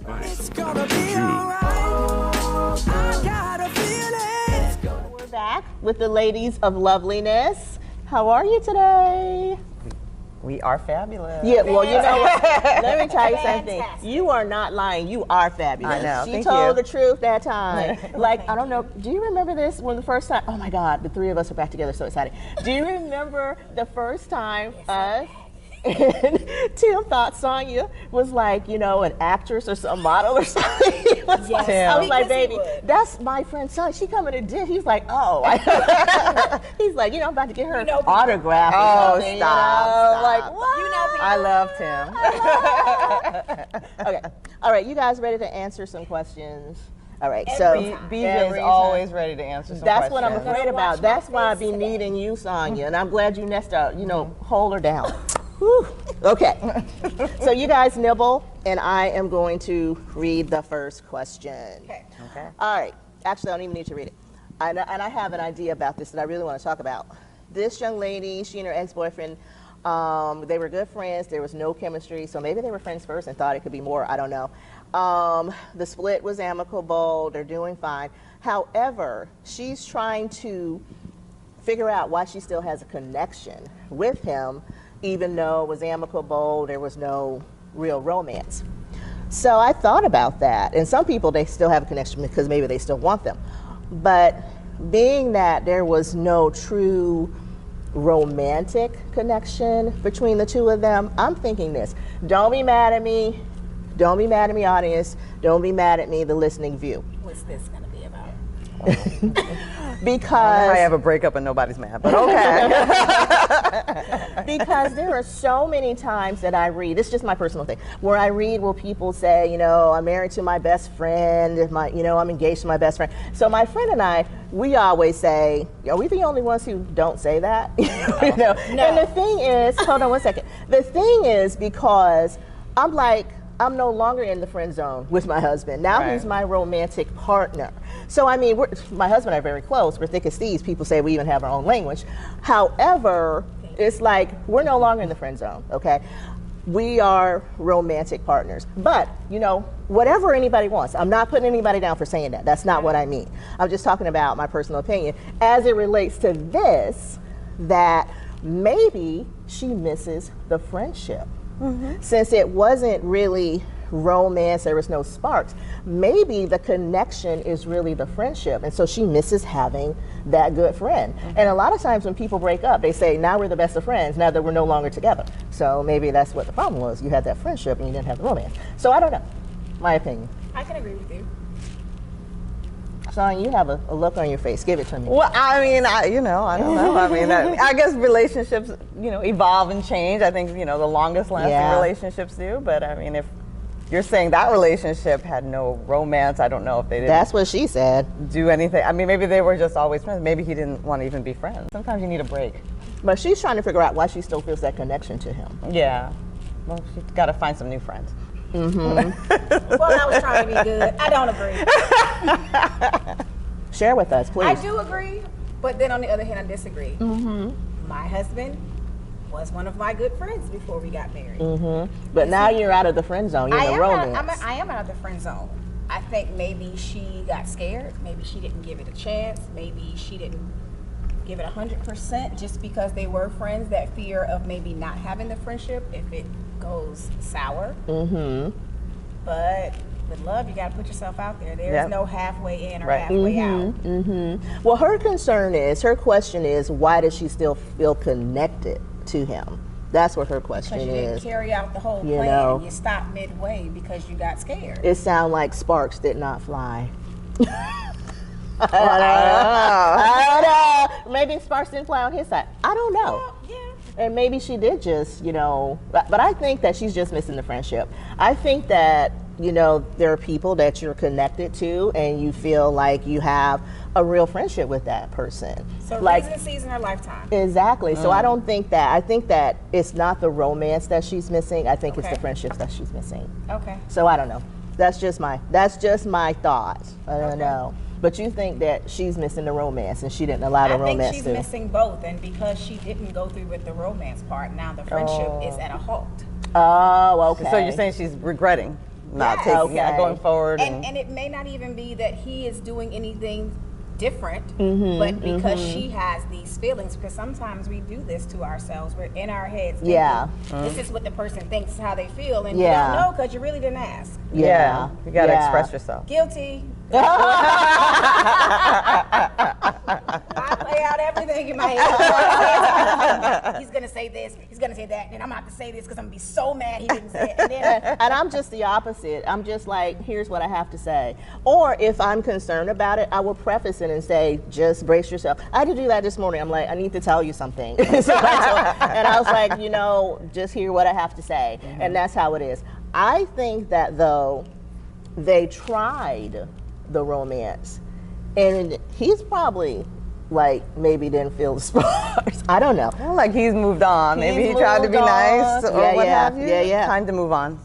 It's gonna be alright. I got a feeling. We're back with the ladies of loveliness. How are you today? We are fabulous. Yeah, well, you know what? Let me tell you something. You are not lying. You are fabulous. I know. She Thank told you. the truth that time. Like, I don't know. Do you remember this when the first time? Oh my God, the three of us are back together. So excited. Do you remember the first time us and Tim thought Sonya was like, you know, an actress or some model or something? He was like, I was like, baby, that's my friend Sonya. She coming to dinner. He's like, oh. He's like, you know, I'm about to get her autograph. Or something, stop. Like, what? You know, I love Tim. Okay. All right, you guys ready to answer some questions? All right, so BJ is always ready to answer some that's questions. what I'm afraid about. That's why I be needing you, Sonya, and I'm glad you nested, you know, hold her down. Whew. Okay, so you guys nibble, and I am going to read the first question. Okay. All right, actually, I don't even need to read it. And I have an idea about this that I really want to talk about. This young lady, she and her ex-boyfriend, they were good friends. There was no chemistry, so maybe they were friends first and thought it could be more. I don't know. The split was amicable. They're doing fine. However, she's trying to figure out why she still has a connection with him, even though it was amicable, there was no real romance. So I thought about that. And some people, they still have a connection because maybe they still want them. But being that there was no true romantic connection between the two of them, I'm thinking this. Don't be mad at me. Don't be mad at me, audience. Don't be mad at me, the listening view. What's this gonna be about? Because I have a breakup and nobody's mad, but okay. because there are so many times that I read, it's just my personal thing, where I read where people say, you know, I'm married to my best friend, you know, I'm engaged to my best friend. So my friend and I, we always say, are we the only ones who don't say that? You know? No. And the thing is, hold on one second. The thing is because I'm like, I'm no longer in the friend zone with my husband. Now Right. he's my romantic partner. So, I mean, my husband and I are very close. We're thick as thieves. People say we even have our own language. However, it's like we're no longer in the friend zone, okay? We are romantic partners. But, you know, whatever anybody wants, I'm not putting anybody down for saying that. That's not what I mean. I'm just talking about my personal opinion as it relates to this, that maybe she misses the friendship. Since it wasn't really romance, there was no sparks, maybe the connection is really the friendship, and so she misses having that good friend. And a lot of times when people break up, they say, now we're the best of friends, now that we're no longer together. So maybe that's what the problem was. You had that friendship and you didn't have the romance. So I don't know, my opinion. I can agree with you. Sean, you have a look on your face. Give it to me. Well, I mean, I don't know. I mean, I guess relationships, you know, evolve and change. I think, you know, the longest lasting relationships do. But I mean, if you're saying that relationship had no romance, I don't know if they didn't That's what she said. do anything. I mean, maybe they were just always friends. Maybe he didn't want to even be friends. Sometimes you need a break. But she's trying to figure out why she still feels that connection to him. Yeah. Well, she's got to find some new friends. Well, I was trying to be good. I don't agree. Share with us, please. I do agree, but then on the other hand, I disagree. My husband was one of my good friends before we got married. But now you're out of the friend zone. You're in the romance. I am out of the friend zone. I think maybe she got scared. Maybe she didn't give it a chance. Maybe she didn't give it 100% just because they were friends. That fear of maybe not having the friendship if it goes sour. But with love, you got to put yourself out there. There's Yep. no halfway in or Right. halfway out. Well, her question is, why does she still feel connected to him? That's what her question Because you didn't is. carry out the whole You plan. know. You stopped midway because you got scared. It sounds like sparks did not fly. I don't know. Maybe sparks didn't fly on his side. I don't know. Well, yeah. And maybe she did just, you know, but I think that she's just missing the friendship. I think that, you know, there are people that you're connected to and you feel like you have a real friendship with that person. So like, reason, season, or lifetime. exactly. So I don't think that, I think that it's not the romance that she's missing. I think it's Okay. the friendships that she's missing. Okay. So I don't know. That's just my thought. I don't know. But you think that she's missing the romance and she didn't allow the I think romance she's to. missing both, and because she didn't go through with the romance part, now the friendship is at a halt. Oh, okay. So you're saying she's regretting not Yes. taking Okay. going forward. And it may not even be that he is doing anything different, Mm-hmm, but because she has these feelings, because sometimes we do this to ourselves. We're in our heads thinking, Yeah. this is what the person thinks, how they feel, and Yeah. you don't know because you really didn't ask. yeah, you got to yeah. express yourself. Guilty. I play out everything in my head. He's gonna say this, he's gonna say that, and I'm about to say this because I'm gonna be so mad he didn't say it. And then And I'm just the opposite. I'm just like, here's what I have to say. Or if I'm concerned about it, I will preface it and say, just brace yourself. I had to do that this morning. I'm like, I need to tell you something. And I was like, just hear what I have to say. And that's how it is. I think that though, they tried the romance, and he's probably like maybe didn't feel the sparks. I don't know. Well, like he's moved on. Maybe He's he tried to be moved nice on. or Yeah, what yeah, have you. yeah. Time to move on.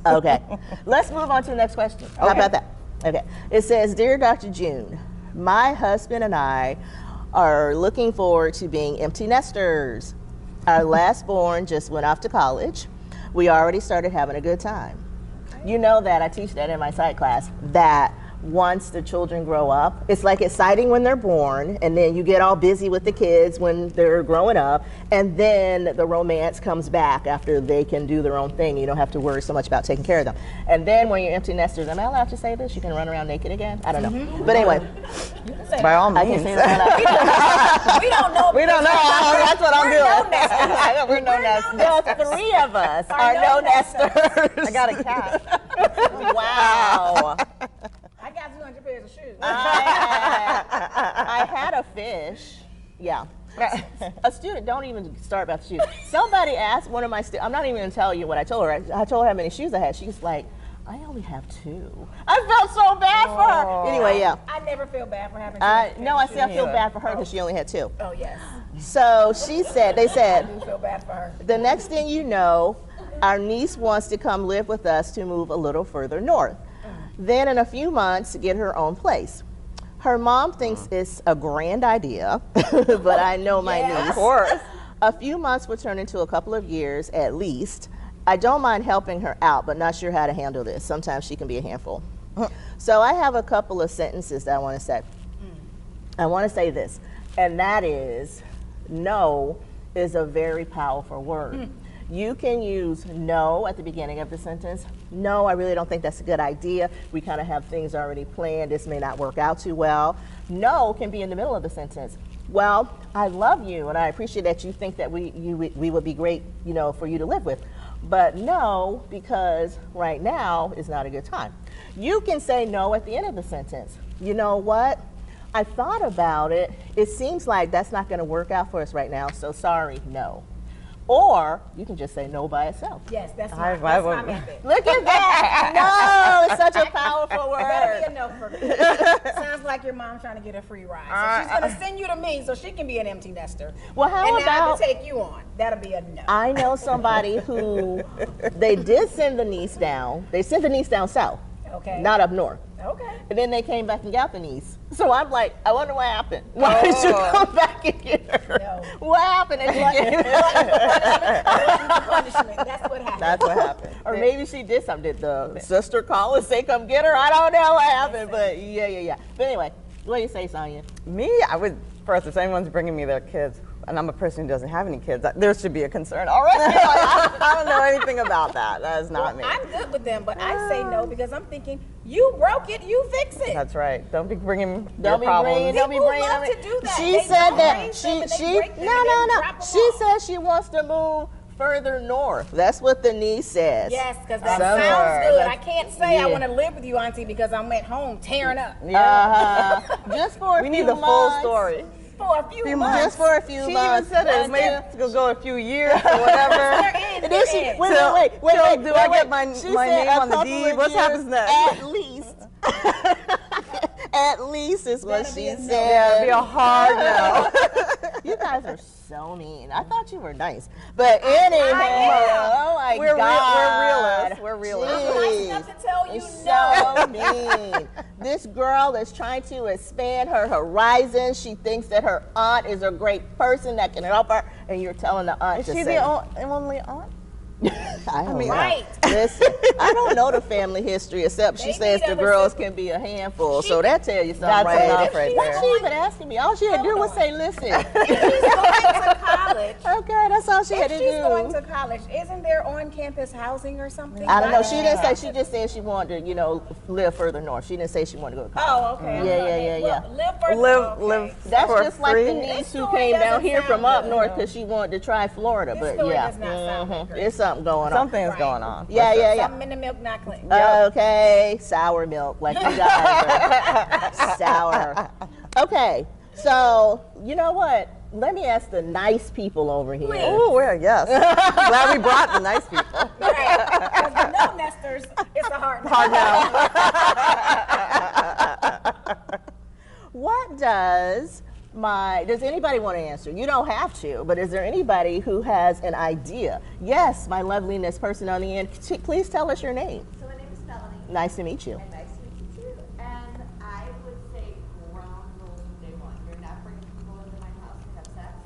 Okay, let's move on to the next question. How Okay. about that? Okay, it says, Dear Dr. June, my husband and I are looking forward to being empty nesters. Our last born just went off to college. We already started having a good time. You know that I teach that in my psych class, that once the children grow up, it's like exciting when they're born, and then you get all busy with the kids when they're growing up, and then the romance comes back after they can do their own thing. You don't have to worry so much about taking care of them. And then when you're empty nesters, am I allowed to say this? You can run around naked again? I don't know. But anyway, By all I means. can say that. we don't know. We don't know. That's what I'm doing. We're no nesters. Well, 3 of us are no nesters. I got a cat. Wow. I got 200 pairs of shoes. I had a fish. Yeah. A student, don't even start about the shoes. Somebody asked one of my students, I'm not even going to tell you what I told her. I told her how many shoes I had. She's like, I only have 2. I felt so bad for her. Anyway, yeah. I never feel bad for having 200 No, I pairs of said I feel either. bad for her because she only had 2. shoes. Oh, yes. So they I said, do feel bad for her. the next thing you know, our niece wants to come live with us to move a little further north. Then in a few months, get her own place. Her mom thinks it's a grand idea, but I know my Yes. niece. Of course. A few months will turn into a couple of years at least. I don't mind helping her out, but not sure how to handle this. Sometimes she can be a handful. So I have a couple of sentences that I want to say. I want to say this, and that is, no is a very powerful word. You can use no at the beginning of the sentence. No, I really don't think that's a good idea. We kind of have things already planned. This may not work out too well. No can be in the middle of the sentence. Well, I love you, and I appreciate that you think that we would be great, for you to live with. But no, because right now is not a good time. You can say no at the end of the sentence. You know what? I thought about it. It seems like that's not going to work out for us right now, so sorry, no. Or you can just say no by itself. Yes, that's I my would- method. Look at that. No, it's such a powerful That'll be a word. no for me. Sounds like your mom trying to get a free ride. So she's going to send you to me so she can be an empty nester. Well, how and now I about, can take you on. That'll be a no. I know somebody who, they did send the niece down. They sent the niece down south, Okay. not up north. Okay. And then they came back and got the niece. So I'm like, I wonder what happened. Why did you come back and get her? No. What happened? Did you get her? Punishment. That's what happened. That's what happened. Or maybe she did something. Did the sister call and say, come get her? I don't know what happened, but yeah. But anyway, what do you say, Sonia? Me, I would, first, if anyone's bringing me their kids, and I'm a person who doesn't have any kids, there should be a concern already. I don't know anything about that. That is not me. I'm good with them, but I say no because I'm thinking, you broke it, you fix it. That's right. Don't be bringing your Don't be problems. bringing. Don't be People bringing. love to do that. She They said don't that bring she them and they she break them no and no then no. drop them She off. said she wants to move further north. That's what the niece says. Yes, because that Somewhere. sounds good. I That's- can't say yeah. I want to live with you, Auntie, because I'm at home tearing up. Just for a We few need the full months. story. For a few months. Just for a few She months. even said it. And Maybe then- it's gonna go a few years or whatever. There is, And then she, there is. wait, So- wait. so do I get my She my said name a on the couple deed? of What years happens next? At least. At least is what That'll be she a no. said. Yeah, it'd be a hard no. You guys are so mean. I thought you were nice. But anyhow, oh my We're God. realists. We're realists. I'm nice enough to tell you It's no. so mean. This girl is trying to expand her horizons. She thinks that her aunt is a great person that can help her, and you're telling the aunt Is to she say, the only aunt? I don't know. Right. Listen, I don't know the family history except she They says need the other girls siblings. can be a handful. So that tells you something That's right enough there. right Why there. she even asking me? All she had to do was Hold say, on. listen. She's going to college. Okay, that's all she had If to she's do. going to college, isn't there on-campus housing or something? I don't know. Why She does didn't say. have She to- just said she wanted to, live further north. She didn't say she wanted to go to college. Oh, okay. Yeah. Well, live further. Live That's for just like free. the niece This who story came down doesn't here from sound up good. north because she wanted to try Florida. This But story yeah, does not sound like her. There's something going on. Something's Right. going on. Yeah. Something in the milk not clean. Okay, sour milk, like you guys are sour. Okay, so you know what? Let me ask the nice people over here. Please. Oh, well, yes. Glad we brought the nice people. Right. Because the no nesters, it's a hard What does anybody want to answer? You don't have to, but is there anybody who has an idea? Yes, my loveliness person on the end. Please tell us your name. So my name is Melanie, Nice to meet you. and nice to meet you too. And I would say ground rules from day one. You're not bringing people into my house to have sex.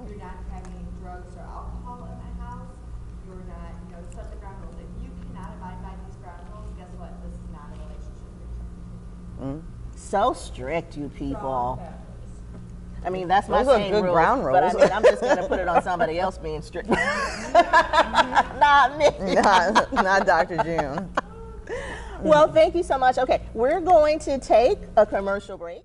You're not having drugs or alcohol in my house. You're not, set the ground rules. If you cannot abide by these ground rules, guess what? This is not a relationship. So strict, you people. I mean, that's my Those are same good rules, ground but I rules. mean, I'm just going to put it on somebody else being strict. Not me. Not Dr. June. Well, thank you so much. Okay, we're going to take a commercial break.